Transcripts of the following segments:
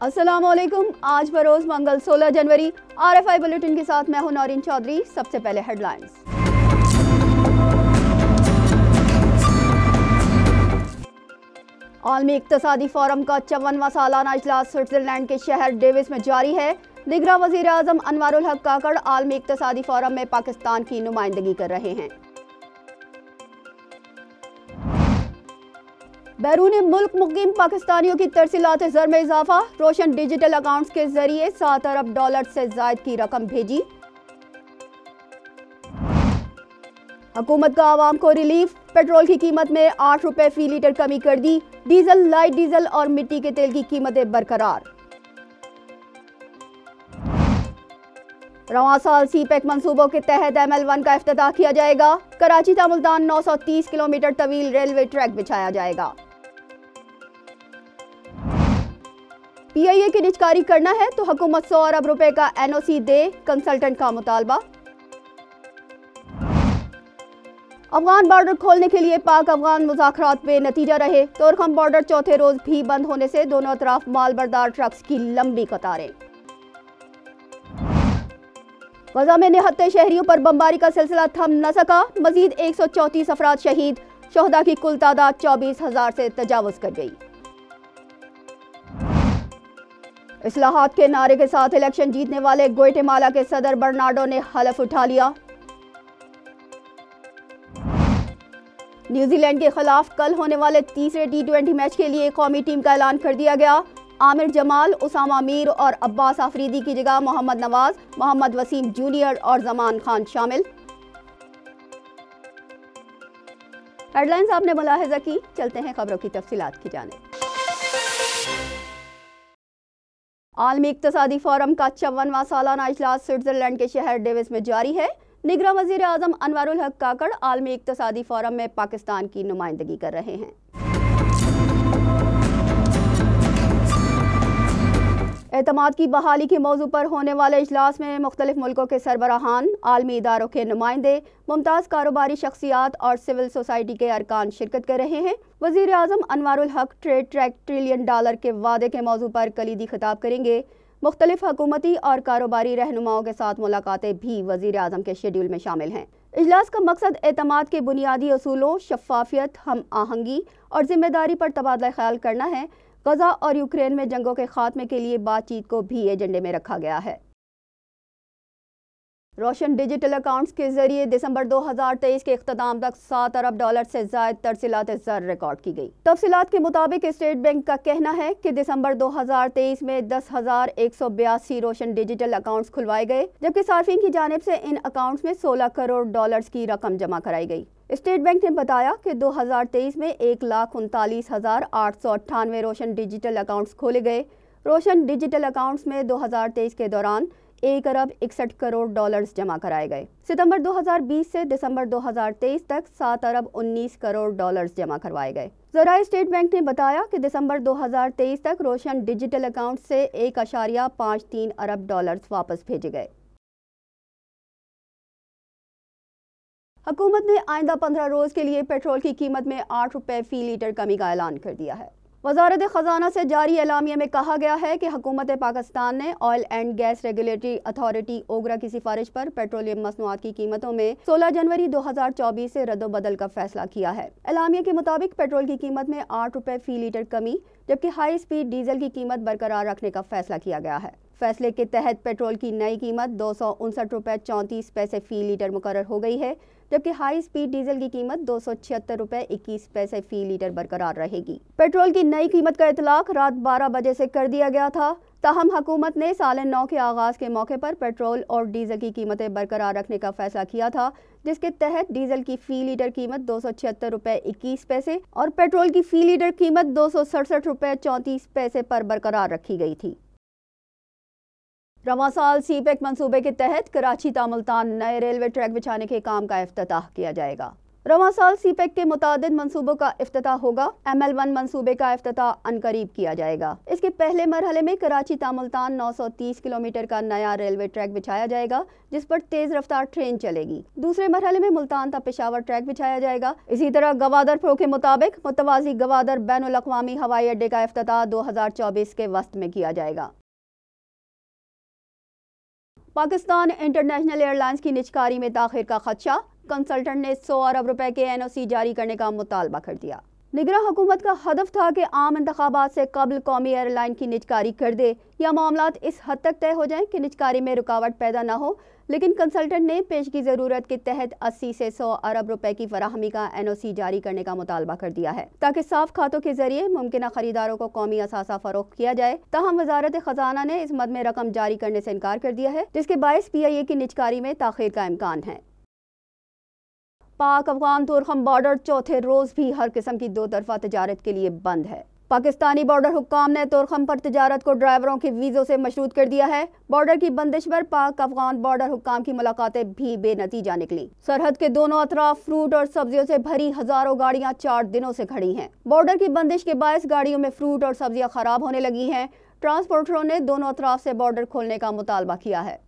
अस्सलामुअलैकुम। आज बरोज मंगल 16 जनवरी। RFI bulletin के साथ मैं हूं नौरीन चौधरी। सबसे पहले हेडलाइंस। आलमी इक्तसादी फोरम का 54वां सालाना इजलास स्विट्जरलैंड के शहर डेविस में जारी है। निगरां वज़ीर आज़म अनवारुल हक काकड़ आलमी इक्तसादी फोरम में पाकिस्तान की नुमाइंदगी कर रहे हैं। बैरून मुल्क मुकीम पाकिस्तानियों की तरसीलात ज़र में इजाफा। रोशन डिजिटल अकाउंट्स के जरिए $7 अरब से जायद की रकम भेजी। हुकूमत का आवाम को रिलीफ। पेट्रोल की कीमत में 8 रुपए फी लीटर कमी कर दी। डीजल, लाइट डीजल और मिट्टी के तेल की कीमतें बरकरार। रवां साल CPEC मंसूबों के तहत ML1 का इफ्तिताह किया जाएगा। कराची ता मुल्तान 930 किलोमीटर तवील रेलवे ट्रैक बिछाया जाएगा। PIA की निजकारी करना है तो हुकूमत 100 अरब रुपए का NOC दे, कंसल्टेंट का मुतालबा। अफगान बॉर्डर खोलने के लिए पाक अफगान मुज़ाकरात बेनतीजा रहे। तोरखम बॉर्डर चौथे रोज भी बंद होने से दोनों तरफ मालबरदार ट्रक्स की लंबी कतारें। गजा में निहत्ते शहरियों पर बमबारी का सिलसिला थम न सका। मजीद 134 अफराद शहीद। शोहदा की कुल तादाद 24,000 से तजावुज कर गई। इस्लाहात के नारे के साथ इलेक्शन जीतने वाले ग्वाटेमाला के सदर बर्नार्डो ने हलफ उठा लिया। न्यूजीलैंड के खिलाफ कल होने वाले तीसरे T20 मैच के लिए कौमी टीम का ऐलान कर दिया गया। आमिर जमाल, उसामा मीर और अब्बास आफरीदी की जगह मोहम्मद नवाज, मोहम्मद वसीम जूनियर और जमान खान शामिल। हेडलाइंस आपने मुलाहिजा की। चलते हैं खबरों की तफसीलात की जानिब। आलमी इक्तसादी फोरम का 54वां सालाना इजलास स्विट्जरलैंड के शहर डेविस में जारी है। निगरां वज़ीर आज़म अनवारुल हक काकड़ आलमी इक्तसादी फोरम में पाकिस्तान की नुमाइंदगी कर रहे हैं। एतमाद की बहाली के मौजू पर होने वाले इजलास में मुख्तलिफ मुल्कों के सरबराहान, आलमी इदारों के नुमाइंदे, मुमताज़ कारोबारी शख्सियात और सिविल सोसाइटी के अरकान शिरकत कर रहे हैं। वज़ीर आज़म अनवारुल हक ट्रेड ट्रैक $1 ट्रिलियन के वादे के मौजू पर कलीदी खिताब करेंगे। मुख्तलिफ हुकूमती और कारोबारी रहनुमाओं के साथ मुलाकातें भी वज़ीर आज़म के शेड्यूल में शामिल हैं। इजलास का मकसद एतमाद के बुनियादी असूलों, शफाफियत, हम आहंगी और जिम्मेदारी पर तबादला ख्याल करना है। गजा और यूक्रेन में जंगों के खात्मे के लिए बातचीत को भी एजेंडे में रखा गया है। रोशन डिजिटल अकाउंट्स के जरिए दिसंबर 2023 के इख्तिताम तक $7 अरब से जायद तरसीलात ज़र रिकॉर्ड की गई। तफसीलात के मुताबिक स्टेट बैंक का कहना है कि दिसंबर 2023 में 10,182 रोशन डिजिटल अकाउंट्स खुलवाए गए, जबकि सार्फिन की जानिब से इन अकाउंट्स में $16 करोड़ की रकम जमा कराई गई। स्टेट बैंक ने बताया कि 2023 में 1,39,898 रोशन डिजिटल अकाउंट्स खोले गए। रोशन डिजिटल अकाउंट्स में 2023 के दौरान $1 अरब 61 करोड़ जमा कराए गए। सितंबर 2020 से दिसंबर 2023 तक $7 अरब 19 करोड़ जमा करवाए गए। ज़राए स्टेट बैंक ने बताया कि दिसंबर 2023 तक रोशन डिजिटल अकाउंट से $1.53 अरब वापस भेजे गए। हुकूमत ने आइंदा 15 रोज के लिए पेट्रोल की कीमत में 8 रुपए फी लीटर कमी का ऐलान कर दिया है। वज़ारत ख़जाना से जारी एलामिया में कहा गया है कि हुकूमत पाकिस्तान ने oil and gas regulatory authority OGRA की सिफारिश पर पेट्रोलियम मसनूआत की कीमतों में 16 जनवरी 2024 से रद्दोबदल का फैसला किया है। एलामिया के मुताबिक पेट्रोल की कीमत में 8 रुपए फी लीटर कमी, जबकि हाई स्पीड डीजल की कीमत बरकरार रखने का फैसला किया गया है। फैसले के तहत पेट्रोल की नई कीमत 259 रुपए 34 पैसे फी लीटर मुकर्रर हो गई है, जबकि हाई स्पीड डीजल की कीमत 276 रुपए 21 पैसे फी लीटर बरकरार रहेगी। पेट्रोल की नई कीमत का इतलाक रात 12 बजे से कर दिया गया था। ताहम हुकूमत ने साल नौ के आगाज के मौके पर पेट्रोल और डीजल की कीमतें बरकरार रखने का फैसला किया था, जिसके तहत डीजल की फी लीटर कीमत 276 रुपए 21 पैसे और पेट्रोल की फी लीटर कीमत 267 रुपए 34 पैसे पर बरकरार रखी गई थी। रवां साल CPEC मंसूबे के तहत कराची ता मुल्तान नए रेलवे ट्रैक बिछाने के काम का इफ्तिताह किया जाएगा। रवां साल सीपेक के मुतादिद मंसूबों का इफ्तिताह होगा। ML1 मंसूबे का इफ्तिताह अनकरीब किया जाएगा। इसके पहले मरहले में कराची ता मुल्तान 930 किलोमीटर का नया रेलवे ट्रैक बिछाया जाएगा, जिस पर तेज रफ्तार ट्रेन चलेगी। दूसरे मरहले में मुल्तान ता पेशावर ट्रैक बिछाया जाएगा। इसी तरह गवादर प्रो के मुताबिक मुतवाजी गवादर बैनुल अक़वामी हवाई अड्डे का इफ्तिताह 2024 के वस्त में किया जाएगा। पाकिस्तान इंटरनेशनल एयरलाइंस की निजकारी में ताख़ीर का खदशा, कंसल्टेंट ने 100 अरब रुपए के NOC जारी करने का मुतालबा कर दिया। निगरां हुकूमत का हदफ था कि आम इंतखाबात से कबल कौमी एयरलाइन की निजकारी कर दे या मामलात इस हद तक तय हो जाएं कि निजकारी में रुकावट पैदा न हो, लेकिन कंसल्टेंट ने पेश की ज़रूरत के तहत 80 से 100 अरब रुपए की फराहमी का NOC जारी करने का मुतालबा कर दिया है, ताकि साफ खातों के जरिए मुमकिन खरीदारों को कौमी असासा फरोख्त किया जाए। ताहम वजारत खजाना ने इस मद में रकम जारी करने से इनकार कर दिया है, जिसके बायस PIA की निजकारी में ताख़ीर का इम्कान है। पाक अफगान तुरखम बॉर्डर चौथे रोज भी हर किस्म की दो तरफा तजारत के लिए बंद है। पाकिस्तानी बॉर्डर हुक्काम ने तुरखम पर तजारत को ड्राइवरों के वीज़ों से मशरूत कर दिया है। बॉर्डर की बंदिश पर पाक अफगान बॉर्डर हुक्काम की मुलाकातें भी बेनतीजा निकली। सरहद के दोनों अतराफ फ्रूट और सब्जियों से भरी हजारों गाड़ियां 4 दिनों से खड़ी हैं। बॉर्डर की बंदिश के बायस गाड़ियों में फ्रूट और सब्जियां खराब होने लगी हैं। ट्रांसपोर्टरों ने दोनों अतराफ से बॉर्डर खोलने का मुतालबा किया है।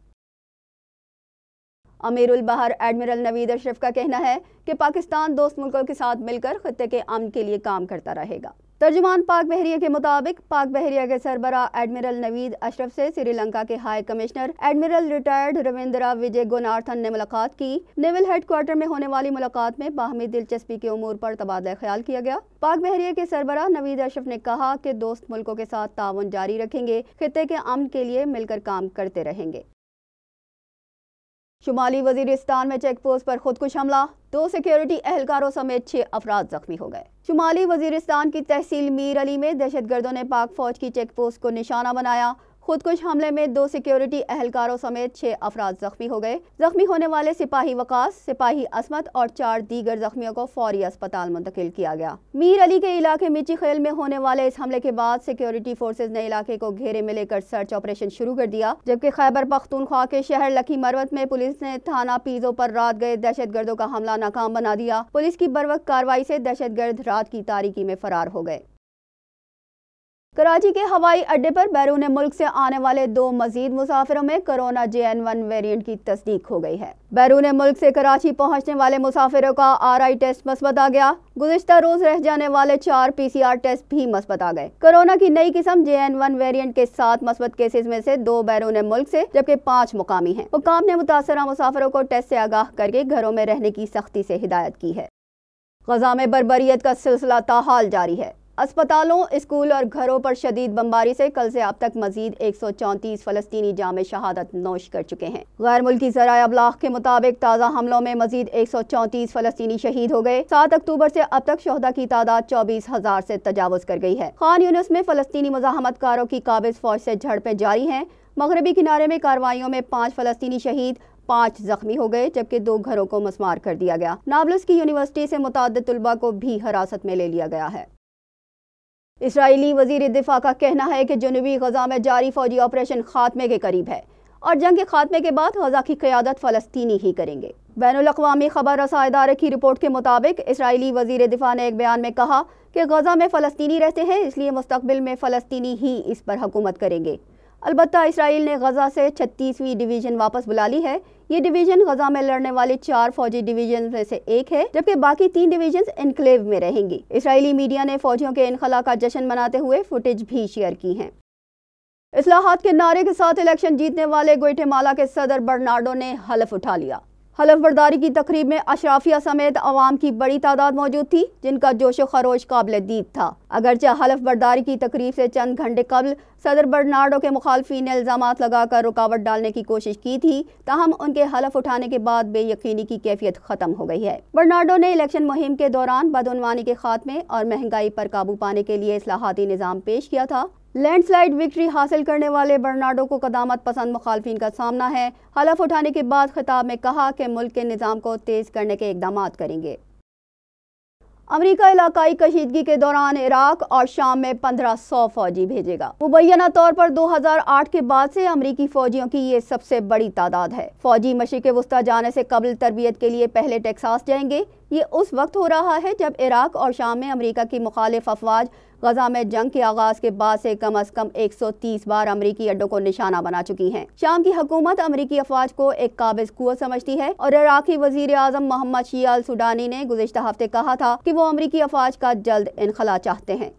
अमीरुल बहर एडमिरल नवीद अशरफ का कहना है कि पाकिस्तान दोस्त मुल्कों के साथ मिलकर खित्ते के अमन के लिए काम करता रहेगा। तर्जुमान पाक बहरिया के मुताबिक पाक बहरिया के सरबराह एडमिरल नवीद अशरफ से श्रीलंका के high commissioner admiral retired Ravindra Vijaya Gunaratne ने मुलाकात की। नेवल हेडक्वार्टर में होने वाली मुलाकात में बाहमी दिलचस्पी के उमूर पर तबादला ख्याल किया गया। पाक बहरिया के सरबराह नवीद अशरफ ने कहा कि दोस्त मुल्कों के साथ ताउन जारी रखेंगे, खित्ते के अमन के लिए मिलकर काम करते रहेंगे। शुमाली वजीरिस्तान में चेक पोस्ट पर खुदकुश हमला, 2 सिक्योरिटी एहलकारों समेत 6 अफराद जख्मी हो गए। शुमाली वजीरिस्तान की तहसील मीर अली में दहशतगर्दों ने पाक फौज की चेक पोस्ट को निशाना बनाया। खुदकुश हमले में 2 सिक्योरिटी एहलकारों समेत 6 अफराद जख्मी हो गए। जख्मी होने वाले सिपाही वकास, सिपाही असमत और 4 दीगर जख्मियों को फौरी अस्पताल मुंतकिल किया गया। मीर अली के इलाके मिर्ची खेल में होने वाले इस हमले के बाद सिक्योरिटी फोर्सेज ने इलाके को घेरे में लेकर सर्च ऑपरेशन शुरू कर दिया, जबकि खैबर पख्तूनख्वा के शहर लकी मरवत में पुलिस ने थाना पीजो पर रात गए दहशतगर्दों का हमला नाकाम बना दिया। पुलिस की बरवक्त कार्रवाई से दहशतगर्द रात की तारीकी में फरार हो गए। कराची के हवाई अड्डे पर बैरून मुल्क से आने वाले 2 मजीद मुसाफिरों में कोरोना JN1 वेरिएंट की तस्दीक हो गई है। बैरून मुल्क से कराची पहुंचने वाले मुसाफिरों का RI टेस्ट मस्बत आ गया। गुज़िश्ता रोज रह जाने वाले 4 PCR टेस्ट भी मस्बत आ गए। कोरोना की नई किस्म JN1 वेरिएंट के 7 मस्बत केसेस में से 2 बैरून मुल्क से जबकि 5 मुकामी हैं। हुक्काम ने मुतासरा मुसाफिरों को टेस्ट से आगाह करके घरों में रहने की सख्ती से हिदायत की है। गजा में बर्बरियत का सिलसिला ताहाल जारी है। अस्पतालों, स्कूल और घरों पर शदीद बमबारी से कल से अब तक मजीद 134 फ़लस्तीनी जामे शहादत नोश कर चुके हैं। गैर मुल्की ज़राए अबलाग के मुताबिक ताज़ा हमलों में मजीद 134 फ़लस्तीनी शहीद हो गए। 7 अक्टूबर से अब तक शोहदा की तादाद 24,000 से तजावुज़ कर गई है। खान यूनिस में फ़लस्तीनी मुज़ाहमतकारों की काबिज़ फ़ौज से झड़पें जारी हैं। मगरबी किनारे में कार्रवाइयों में 5 फ़लस्तीनी शहीद, 5 जख्मी हो गए, जबकि 2 घरों को मस्मार कर दिया गया। नाबलस की यूनिवर्सिटी से मुतअद्दिद तुलबा को भी हिरासत में ले लिया गया है। इसराइली वजीर दिफा का कहना है कि जनूबी गजा में जारी फौजी ऑपरेशन खात्मे के करीब है और जंग के खात्मे के बाद गजा की क़यादत फ़लस्तीनी ही करेंगे। बैनुल अक़वामी खबर रसा इदारे की रिपोर्ट के मुताबिक इसराइली वजीर दिफा ने एक बयान में कहा कि गजा में फ़लस्तीनी रहते हैं, इसलिए मुस्तक़बिल में फ़लस्तीनी ही इस पर हुकूमत करेंगे। अलबत्ता इसराइल ने गजा से 36वीं डिवीज़न वापस बुला ली है। ये डिवीज़न गजा में लड़ने वाली 4 फौजी डिवीज़न में से एक है, जबकि बाकी 3 डिवीज़न एनक्लेव में रहेंगी। इसराइली मीडिया ने फौजियों के इनखला का जश्न मनाते हुए फुटेज भी शेयर की हैं। इस्लाहात के नारे के साथ इलेक्शन जीतने वाले ग्वाटेमाला के सदर बर्नार्डो ने हलफ उठा लिया। हलफ बर्दारी की तकरीब में अशराफिया समेत अवाम की बड़ी तादाद मौजूद थी, जिनका जोश खरोश काबिल दीद था। अगरचे हलफ बर्दारी की तकरीब से चंद घंटे कबल सदर बर्नार्डो के मुखालफी ने इल्ज़ामात लगाकर रुकावट डालने की कोशिश की थी, ताहम उनके हलफ उठाने के बाद बेयकीनी की कैफियत खत्म हो गई है। बर्नार्डो ने इलेक्शन मुहिम के दौरान बदउनवानी के खात्मे और महंगाई पर काबू पाने के लिए इस्लाहाती निज़ाम पेश किया था। लैंडस्लाइड विक्ट्री हासिल करने वाले बर्नार्डो को कदामत पसंद मुखालफिन का सामना है। हलफ उठाने के बाद खिताब में कहा कि मुल्क के निज़ाम को तेज़ करने के इक़दाम करेंगे। अमेरिका इलाकाई कशीदगी के दौरान इराक और शाम में 1500 फौजी भेजेगा। मुबैना तौर पर 2008 के बाद से अमेरिकी फौजियों की ये सबसे बड़ी तादाद है। फौजी मशरिक़ वुस्ता जाने से कबल तरबियत के लिए पहले टेक्सास जाएंगे, ये उस वक्त हो रहा है जब इराक और शाम में अमेरिका की मुखालिफ अफवाज गजा में जंग के आगाज के बाद से कम अज कम 130 बार अमरीकी अड्डों को निशाना बना चुकी है। शाम की हुकूमत अमरीकी अफवाज को एक काबिज कुव्वत समझती है और इराकी वजीर आजम मोहम्मद शिया अल सुडानी ने गुज़िश्ता हफ्ते कहा था कि वो अमरीकी अफवाज का जल्द इनखला चाहते हैं।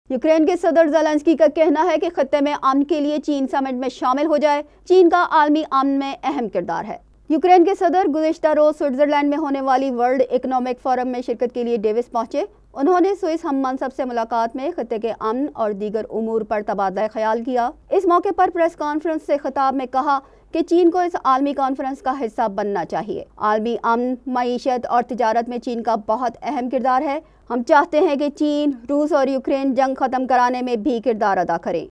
यूक्रेन के सदर ज़ेलेंस्की का कहना है कि खत्ते में अमन के लिए चीन समिट में शामिल हो जाए। चीन का आलमी अमन में अहम किरदार है। यूक्रेन के सदर गुज़िश्ता रोज स्विट्जरलैंड में होने वाली वर्ल्ड इकोनॉमिक फोरम में शिरकत के लिए डेविस पहुंचे। उन्होंने स्विस हम मनसब से मुलाकात में खत्ते के अमन और दीगर उमूर पर तबादला ख्याल किया। इस मौके पर प्रेस कॉन्फ्रेंस से खिताब में कहा कि चीन को इस आलमी कॉन्फ्रेंस का हिस्सा बनना चाहिए। आलमी अमन, मईशत और तिजारत में चीन का बहुत अहम किरदार है। हम चाहते हैं कि चीन, रूस और यूक्रेन जंग खत्म कराने में भी किरदार अदा करें।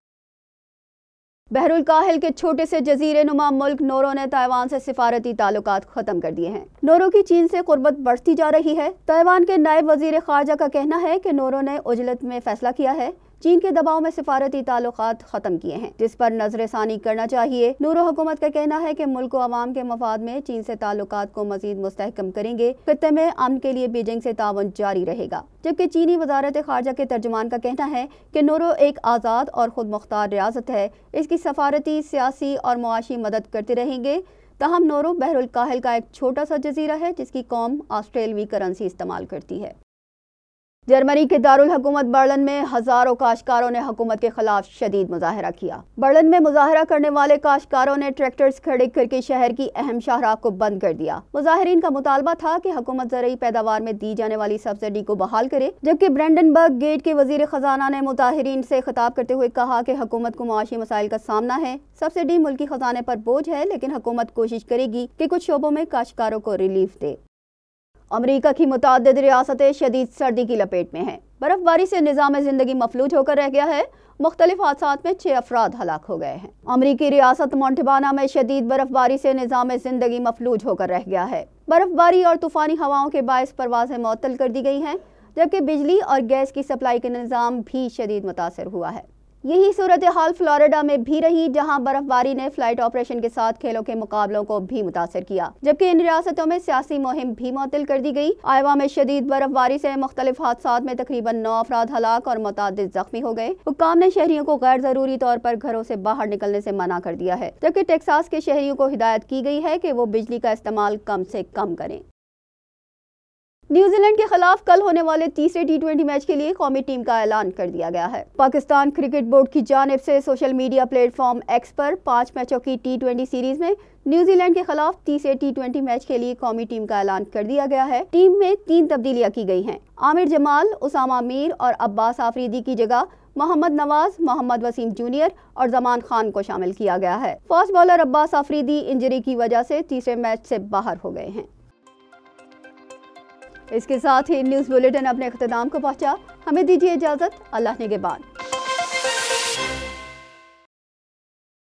बहरुल काहिल के छोटे से जजीरे नुमा मुल्क नोरो ने ताइवान से सिफारती ताल्लुकात खत्म कर दिए हैं। नोरो की चीन से कुर्बत बढ़ती जा रही है। ताइवान के नायब वजीर खारजा का कहना है कि नोरो ने उजलत में फैसला किया है, चीन के दबाव में सिफारती ताल्लुकात खत्म किए हैं, जिस पर नजरसानी करना चाहिए। नूरो हुकूमत का कहना है कि मुल्क और अवाम के मफाद में चीन से ताल्लुकात को मजीद मुस्तहकम करेंगे। खत्ते में अमन के लिए बीजिंग से ताउन जारी रहेगा। जबकि चीनी वजारत खारजा के तर्जुमान का कहना है कि नूरो एक आज़ाद और खुद मुख्तार रियासत है, इसकी सफारती, सियासी और मुआशी मदद करते रहेंगे। तहम नोरो बहरुल काहिल का एक छोटा सा जजीरा है जिसकी कौम ऑस्ट्रेलवी करेंसी इस्तेमाल करती है। जर्मनी के दारुल हुकूमत बर्लिन में हजारों काश्तकारों ने हुकूमत के खिलाफ शदीद मुजाहरा किया। बर्लिन में मुजाहरा करने वाले काश्तकारों ने ट्रैक्टर्स खड़े करके शहर की अहम शाहराह को बंद कर दिया। मुजाहिरीन का मुतालबा था कि हुकूमत ज़रूरी पैदावार में दी जाने वाली सब्सिडी को बहाल करे। जबकि ब्रेंडनबर्ग गेट के वजीर खजाना ने मुताहिरीन से खिताब करते हुए कहा कि हुकूमत को मुआशी मसाइल का सामना है। सब्सिडी मुल्की खजाने पर बोझ है, लेकिन हुकूमत कोशिश करेगी कि कुछ शोबों में काश्तकारों को रिलीफ दे। अमरीका की मुताद्दिद रियासतें शदीद सर्दी की लपेट में हैं। बर्फबारी से निज़ाम ज़िंदगी मफलूज होकर रह गया है। मुख्तलिफ हादसात में 6 अफराद हलाक हो गए हैं। अमरीकी रियासत मोंटेबाना में शदीद बर्फबारी से निज़ाम ज़िंदगी मफलूज होकर रह गया है। बर्फबारी और तूफ़ानी हवाओं के बायस परवाज़ें मअतल कर दी गई हैं, जबकि बिजली और गैस की सप्लाई का निज़ाम भी शदीद मुतासर हुआ है। यही सूरत हाल फ्लोरिडा में भी रही, जहां बर्फबारी ने फ्लाइट ऑपरेशन के साथ खेलों के मुकाबलों को भी मुतासर किया। जबकि इन रियासतों में सियासी मुहिम भी मुअत्तल कर दी गई। आयोवा में शदीद बर्फबारी से मुख्तलिफ हादसात में तकरीबन 9 अफराद हलाक और मुतादिद जख्मी हो गए। हुक्काम ने शहरियों को गैर जरूरी तौर पर घरों से बाहर निकलने से मना कर दिया है, जबकि टेक्सास के शहरियों को हिदायत की गई है कि वो बिजली का इस्तेमाल कम से कम करें। न्यूजीलैंड के खिलाफ कल होने वाले तीसरे T20 मैच के लिए कौमी टीम का ऐलान कर दिया गया है। पाकिस्तान क्रिकेट बोर्ड की जानिब से सोशल मीडिया प्लेटफॉर्म एक्स पर 5 मैचों की T20 सीरीज में न्यूजीलैंड के खिलाफ तीसरे T20 मैच के लिए कौमी टीम का ऐलान कर दिया गया है। टीम में 3 तब्दीलियां की गई हैं। आमिर जमाल, उसामा मीर और अब्बास आफरीदी की जगह मोहम्मद नवाज, मोहम्मद वसीम जूनियर और जमान खान को शामिल किया गया है। Fast bowler Abbas Afridi injury की वजह से तीसरे मैच से बाहर हो गए हैं। इसके साथ ही न्यूज़ बुलेटिन अपने इख्तिताम को पहुंचा। हमें दीजिए इजाज़त। अल्लाह निगहबान।